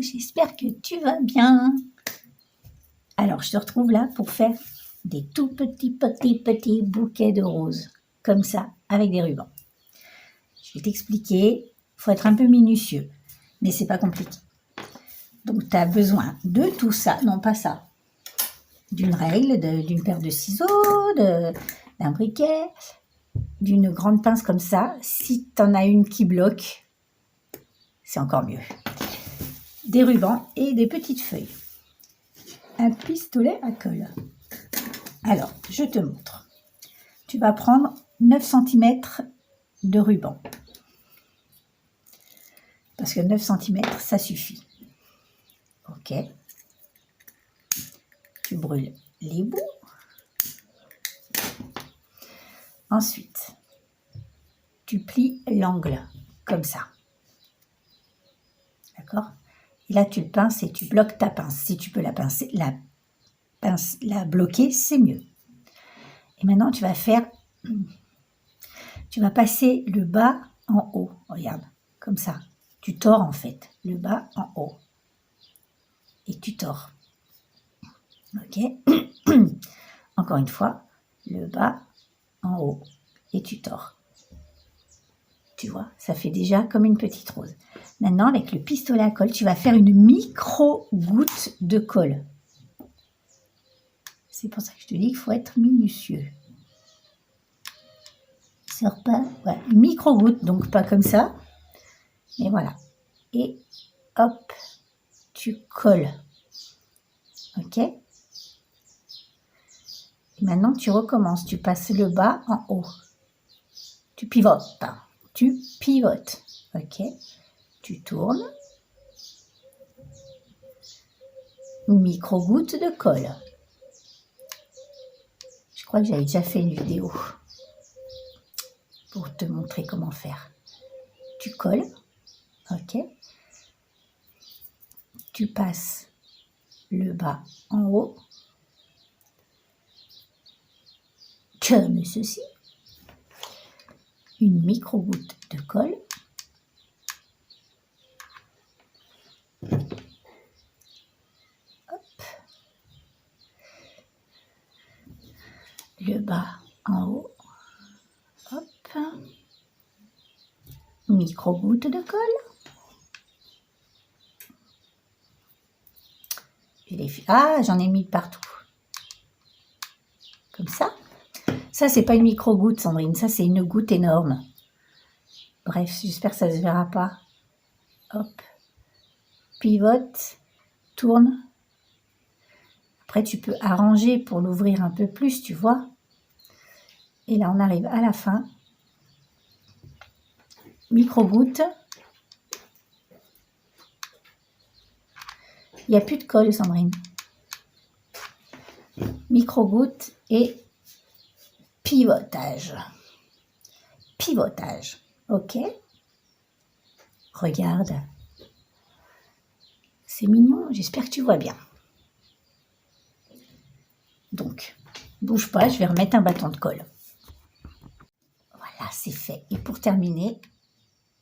J'espère que tu vas bien. Alors, je te retrouve là pour faire des tout petits bouquets de roses, comme ça, avec des rubans. Je vais t'expliquer, il faut être un peu minutieux, mais c'est pas compliqué. Donc, tu as besoin de tout ça, non pas ça, d'une règle, d'une paire de ciseaux, d'un briquet, d'une grande pince comme ça. Si tu en as une qui bloque, c'est encore mieux. Des rubans et des petites feuilles. Un pistolet à colle. Alors, je te montre. Tu vas prendre 9 cm de ruban. Parce que 9 cm, ça suffit. Ok. Tu brûles les bouts. Ensuite, tu plies l'angle, comme ça. D'accord? Et là, tu le pinces et tu bloques ta pince. Si tu peux la pincer, la bloquer, c'est mieux. Et maintenant, tu vas passer le bas en haut. Regarde, comme ça. Tu tords en fait, le bas en haut. Et tu tords. Ok? Encore une fois, le bas en haut. Et tu tords. Tu vois, ça fait déjà comme une petite rose. Maintenant, avec le pistolet à colle, tu vas faire une micro-goutte de colle. C'est pour ça que je te dis qu'il faut être minutieux. Sors pas, voilà, une micro-goutte, donc pas comme ça. Et voilà. Et hop, tu colles. Ok? Et maintenant, tu recommences. Tu passes le bas en haut. Tu pivotes. Tu pivotes. Ok? Tu tournes. Micro-goutte de colle. Je crois que j'avais déjà fait une vidéo pour te montrer comment faire. Tu colles. Ok? Tu passes le bas en haut. Comme ceci. Une micro-goutte de colle. Hop. Le bas en haut. Hop. Micro-goutte de colle. Ah, j'en ai mis partout. Comme ça. Ça, c'est pas une micro-goutte, Sandrine. Ça, c'est une goutte énorme. Bref, j'espère que ça se verra pas. Hop. Pivote. Tourne. Après, tu peux arranger pour l'ouvrir un peu plus, tu vois. Et là, on arrive à la fin. Micro-goutte. Il n'y a plus de colle, Sandrine. Micro-goutte et pivotage. Pivotage. Ok. Regarde. C'est mignon. J'espère que tu vois bien. Donc, bouge pas. Je vais remettre un bâton de colle. Voilà, c'est fait. Et pour terminer,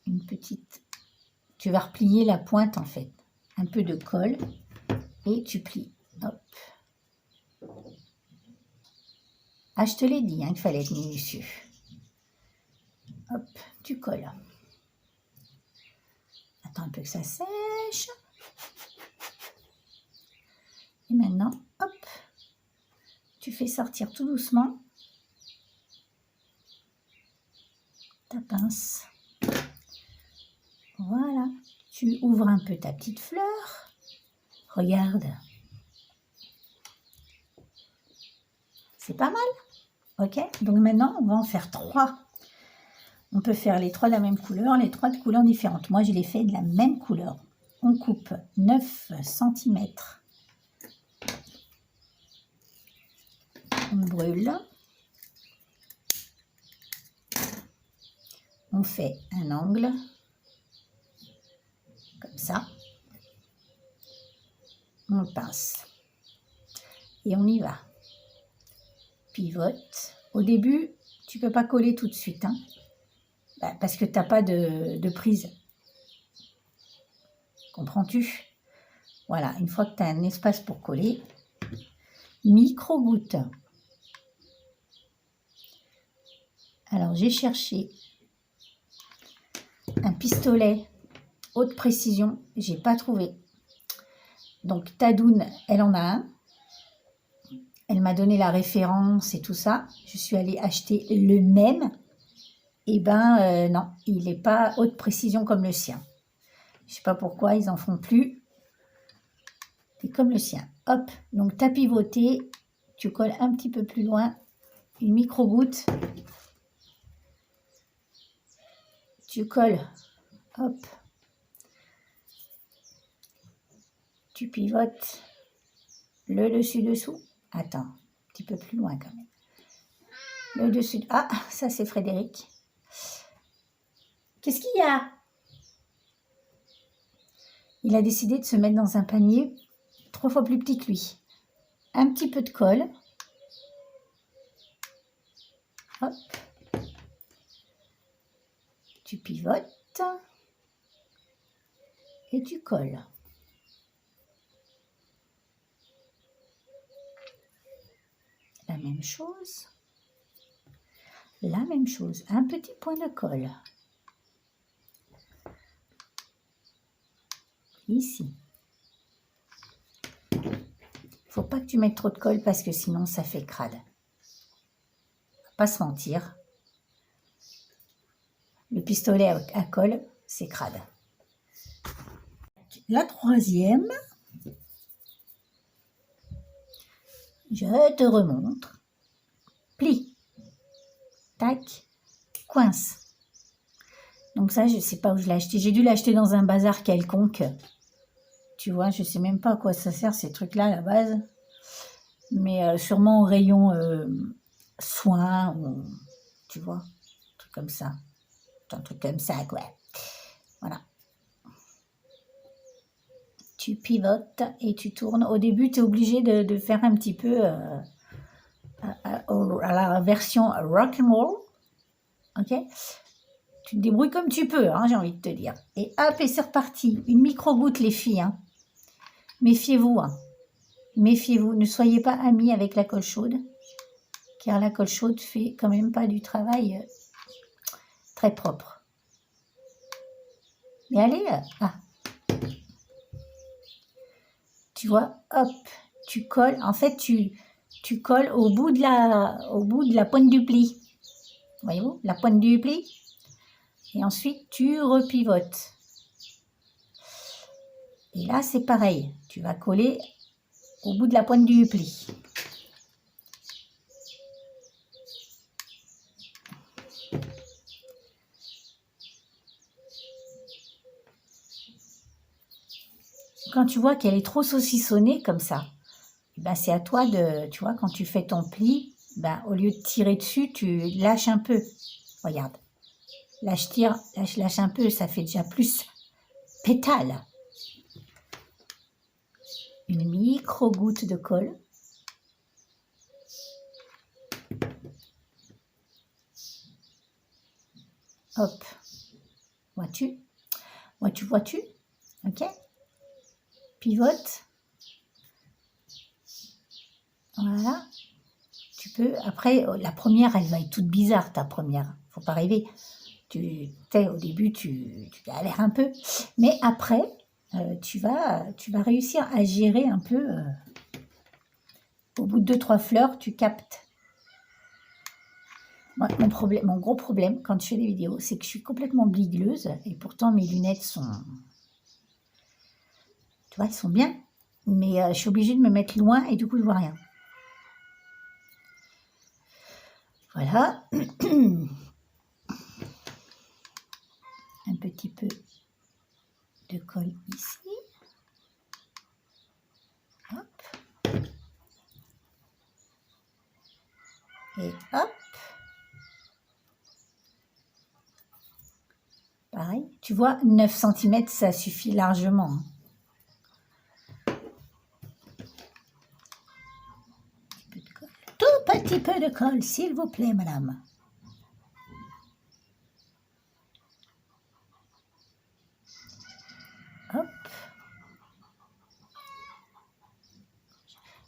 une petite... Tu vas replier la pointe, en fait. Un peu de colle. Et tu plies. Hop. Ah, je te l'ai dit, hein, qu'il fallait être minutieux. Hop, tu colles. Attends un peu que ça sèche. Et maintenant, hop, tu fais sortir tout doucement ta pince. Voilà. Tu ouvres un peu ta petite fleur. Regarde. C'est pas mal. Ok, donc maintenant, on va en faire 3. On peut faire les 3 de la même couleur, les 3 de couleurs différentes. Moi, je les fais de la même couleur. On coupe 9 cm. On brûle. On fait un angle. Comme ça. On pince. Et on y va. Pivote. Au début, tu ne peux pas coller tout de suite, hein. Bah, parce que tu n'as pas de prise. Comprends-tu? Voilà, une fois que tu as un espace pour coller, micro-goutte. Alors, j'ai cherché un pistolet haute précision, j'ai pas trouvé. Donc, Tadoun, elle en a un. Elle m'a donné la référence et tout ça. Je suis allée acheter le même. Et ben non, il n'est pas haute précision comme le sien. Je sais pas pourquoi ils en font plus. C'est comme le sien. Hop, donc tu as pivoté, tu colles un petit peu plus loin, une micro-goutte. Tu colles, hop. Tu pivotes le dessus-dessous. Attends, un petit peu plus loin quand même. Le dessus. Ah, ça c'est Frédéric. Qu'est-ce qu'il y a? Il a décidé de se mettre dans un panier 3 fois plus petit que lui. Un petit peu de colle. Hop. Tu pivotes. Et tu colles. La même chose. La même chose. Un petit point de colle. Ici. Faut pas que tu mettes trop de colle parce que sinon ça fait crade. Pas se mentir. Le pistolet à colle, c'est crade. La troisième, je te remontre. Plie. Tac. Coince. Donc ça, je sais pas où je l'ai acheté. J'ai dû l'acheter dans un bazar quelconque. Tu vois, je sais même pas à quoi ça sert ces trucs-là à la base. Mais sûrement au rayon soins, ou, tu vois, un truc comme ça. Un truc comme ça, quoi. Voilà. Tu pivotes et tu tournes. Au début, tu es obligé de faire un petit peu à la version rock'n'roll. Ok? Tu te débrouilles comme tu peux, hein, j'ai envie de te dire. Et hop, et c'est reparti. Une micro-goutte, les filles. Hein. Méfiez-vous. Hein. Méfiez-vous. Ne soyez pas amis avec la colle chaude. Car la colle chaude fait quand même pas du travail très propre. Mais allez, tu vois, hop, tu colles. En fait, tu colles au bout de la pointe du pli. Voyez-vous, la pointe du pli. Et ensuite, tu repivotes. Et là, c'est pareil. Tu vas coller au bout de la pointe du pli. Quand tu vois qu'elle est trop saucissonnée comme ça, ben c'est à toi de, tu vois, quand tu fais ton pli, ben au lieu de tirer dessus, tu lâches un peu. Regarde, là je tire, là je lâche un peu, ça fait déjà plus pétale. Une micro-goutte de colle. Hop, vois-tu? Vois-tu? Ok? Pivote. Voilà. Tu peux, après, la première, elle va être toute bizarre, ta première. Faut pas rêver. Tu sais, au début, tu galères un peu. Mais après, tu vas réussir à gérer un peu. Au bout de 2-3 fleurs, tu captes. Moi, mon gros problème quand je fais des vidéos, c'est que je suis complètement bigleuse. Et pourtant, mes lunettes sont... Tu vois, elles sont bien. Mais je suis obligée de me mettre loin et du coup, je vois rien. Voilà. Un petit peu de colle ici. Hop. Et hop. Pareil. Tu vois, 9 cm, ça suffit largement. Tout petit peu de colle, s'il vous plaît, madame.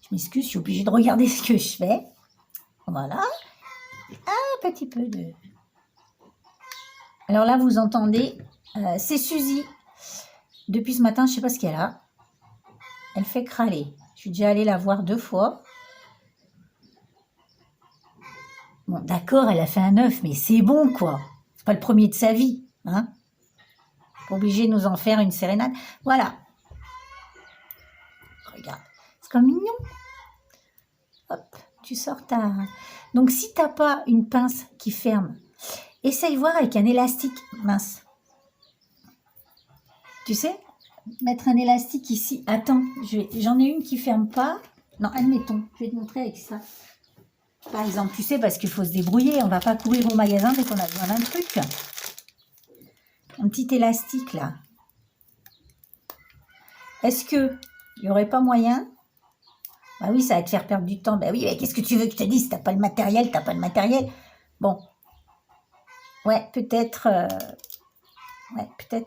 Je m'excuse, je suis obligée de regarder ce que je fais. Voilà. Un petit peu de... Alors là, vous entendez, c'est Suzy. Depuis ce matin, je ne sais pas ce qu'elle a. Elle fait crâler. Je suis déjà allée la voir 2 fois. Bon, d'accord, elle a fait un œuf, mais c'est bon, quoi. C'est pas le premier de sa vie, hein. Pas obligé de nous en faire une sérénade. Voilà. Regarde, c'est comme mignon. Hop, tu sors ta... Donc, si tu n'as pas une pince qui ferme, essaye voir avec un élastique mince. Tu sais, mettre un élastique ici. Attends, j'en ai une qui ferme pas. Non, admettons, je vais te montrer avec ça. Par exemple, tu sais, parce qu'il faut se débrouiller. On va pas courir au magasin dès qu'on a besoin d'un truc. Un petit élastique, là. Est-ce que il n'y aurait pas moyen? Bah oui, ça va te faire perdre du temps. Bah oui, mais qu'est-ce que tu veux que je te dise? T'as pas le matériel, t'as pas le matériel. Bon. Ouais, peut-être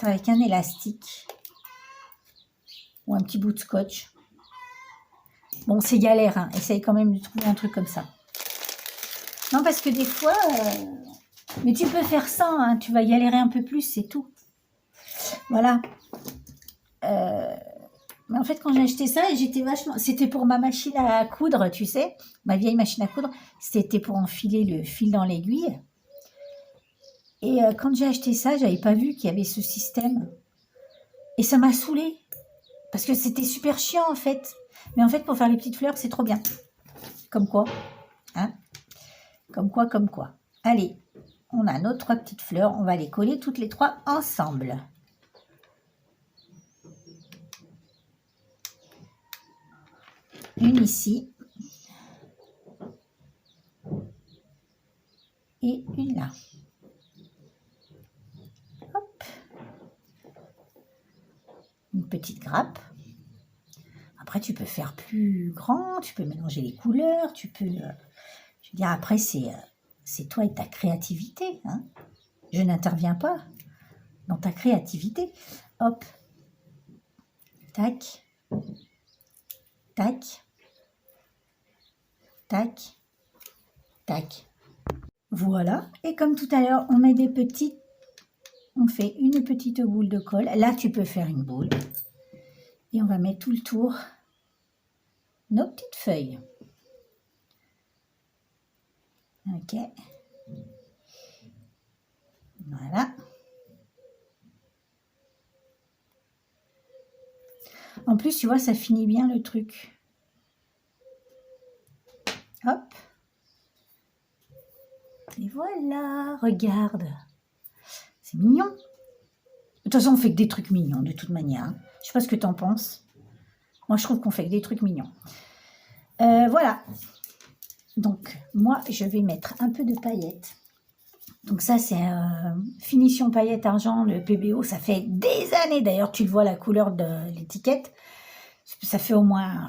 avec un élastique. Ou un petit bout de scotch. Bon, c'est galère, hein. Essaye quand même de trouver un truc comme ça. Non, parce que des fois... Mais tu peux faire ça, hein. Tu vas galérer un peu plus, c'est tout. Voilà. Mais en fait, quand j'ai acheté ça, j'étais vachement... C'était pour ma machine à coudre, tu sais. Ma vieille machine à coudre. C'était pour enfiler le fil dans l'aiguille. Et quand j'ai acheté ça, j'avais pas vu qu'il y avait ce système. Et ça m'a saoulée. Parce que c'était super chiant, en fait. Mais en fait, pour faire les petites fleurs, c'est trop bien. Comme quoi. Hein? Comme quoi, comme quoi. Allez, on a nos 3 petites fleurs. On va les coller toutes les 3 ensemble. Une ici. Et une là. Hop. Une petite grappe. Après, tu peux faire plus grand. Tu peux mélanger les couleurs. Tu peux... je veux dire, après, c'est toi et ta créativité. Hein. Je n'interviens pas dans ta créativité. Hop. Tac. Tac. Tac. Tac. Voilà. Et comme tout à l'heure, on met des petites... On fait une petite boule de colle. Là, tu peux faire une boule. Et on va mettre tout le tour nos petites feuilles. Ok. Voilà. En plus, tu vois, ça finit bien le truc. Hop. Et voilà, regarde. C'est mignon. De toute façon, on fait que des trucs mignons, de toute manière. Hein. Je sais pas ce que tu en penses. Moi, je trouve qu'on fait que des trucs mignons. Voilà. Donc, moi, je vais mettre un peu de paillettes. Donc ça, c'est finition paillettes argent, le PBO. Ça fait des années, d'ailleurs, tu le vois, la couleur de l'étiquette. Ça fait au moins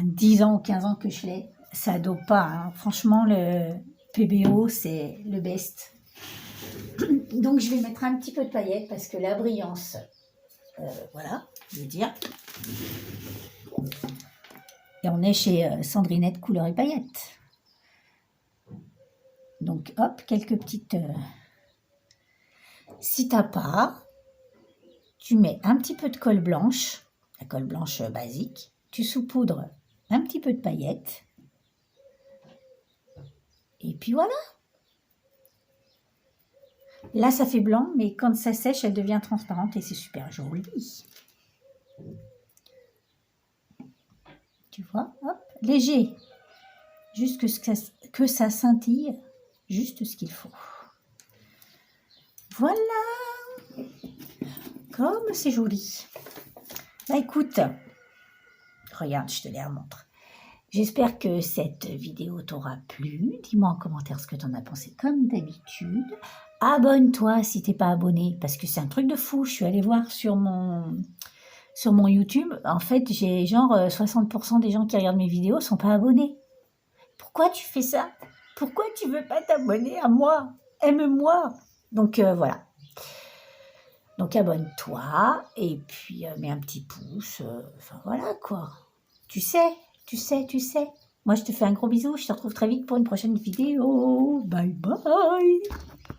10 ans ou 15 ans que je l'ai. Ça dope pas. Hein. Franchement, le PBO, c'est le best. Donc, je vais mettre un petit peu de paillettes parce que la brillance, voilà, je veux dire. Et on est chez Sandrinette Couleur et Paillettes. Donc, hop, quelques petites... Si t'as pas, tu mets un petit peu de colle blanche, la colle blanche basique. Tu saupoudres un petit peu de paillettes. Et puis voilà. Là, ça fait blanc, mais quand ça sèche, elle devient transparente et c'est super joli. Tu vois, hop, léger. Juste que ça scintille, juste ce qu'il faut. Voilà. Comme c'est joli. Bah écoute, regarde, je te les remontre. J'espère que cette vidéo t'aura plu. Dis-moi en commentaire ce que tu en as pensé comme d'habitude. Abonne-toi si t'es pas abonné, parce que c'est un truc de fou. Je suis allée voir sur mon YouTube. En fait, j'ai genre 60% des gens qui regardent mes vidéos sont pas abonnés. Pourquoi tu fais ça? Pourquoi tu veux pas t'abonner à moi? Aime-moi. Donc voilà. Donc abonne-toi et puis mets un petit pouce. Enfin voilà quoi. Tu sais, tu sais, tu sais. Moi, je te fais un gros bisou. Je te retrouve très vite pour une prochaine vidéo. Bye bye.